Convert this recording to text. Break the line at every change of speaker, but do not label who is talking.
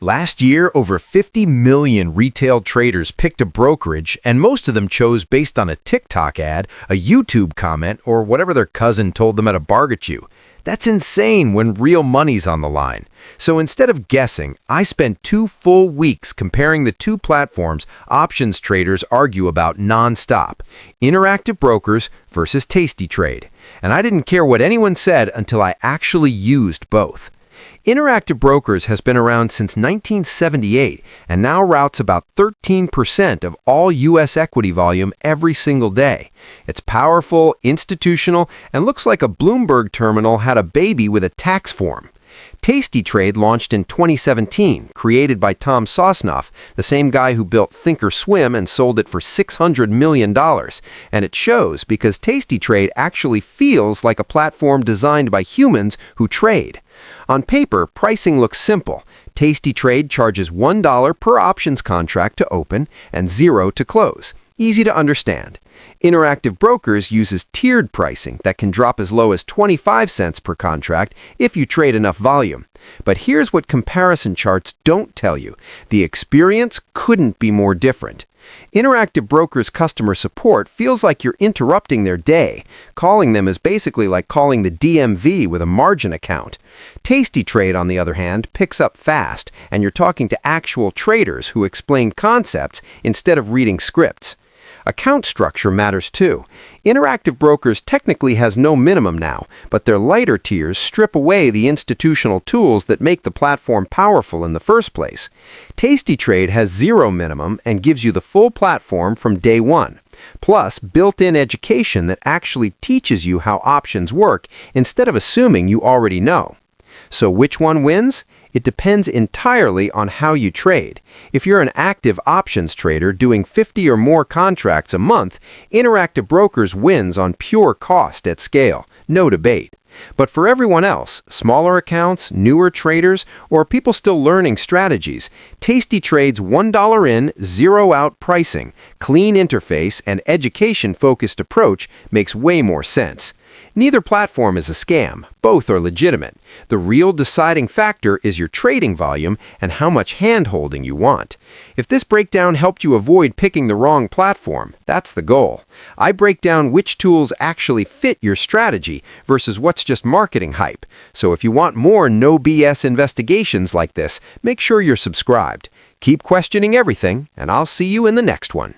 Last year, over 50 million retail traders picked a brokerage, and most of them chose based on a TikTok ad, a YouTube comment, or whatever their cousin told them at a barbecue. That's insane when real money's on the line. So instead of guessing, I spent 2 full weeks comparing the two platforms options traders argue about non-stop: Interactive Brokers versus Tastytrade. And I didn't care what anyone said until I actually used both. Interactive Brokers has been around since 1978 and now routes about 13% of all U.S. equity volume every single day. It's powerful, institutional, and looks like a Bloomberg terminal had a baby with a tax form. Tastytrade launched in 2017, created by Tom Sosnoff, the same guy who built Thinkorswim and sold it for $600 million. And it shows because Tastytrade actually feels like a platform designed by humans who trade. On paper, pricing looks simple. Tastytrade charges $1 per options contract to open and $0 to close. Easy to understand. Interactive Brokers uses tiered pricing that can drop as low as 25 cents per contract if you trade enough volume. But here's what comparison charts don't tell you. The experience couldn't be more different. Interactive Brokers customer support feels like you're interrupting their day. Calling them is basically like calling the DMV with a margin account. Tastytrade, on the other hand, picks up fast, and you're talking to actual traders who explain concepts instead of reading scripts. Account structure matters too. Interactive Brokers technically has no minimum now, but their lighter tiers strip away the institutional tools that make the platform powerful in the first place. Tastytrade has 0 minimum and gives you the full platform from day one. Plus, built-in education that actually teaches you how options work instead of assuming you already know. So which one wins? It depends entirely on how you trade. If you're an active options trader doing 50 or more contracts a month, Interactive Brokers wins on pure cost at scale. No debate. But for everyone else, smaller accounts, newer traders, or people still learning strategies, Tastytrade's $1 in, $0 out pricing, clean interface, and education-focused approach makes way more sense. Neither platform is a scam. Both are legitimate. The real deciding factor is your trading volume and how much hand-holding you want. If this breakdown helped you avoid picking the wrong platform, that's the goal. I break down which tools actually fit your strategy versus what's just marketing hype. So if you want more no BS investigations like this, make sure you're subscribed. Keep questioning everything, and I'll see you in the next one.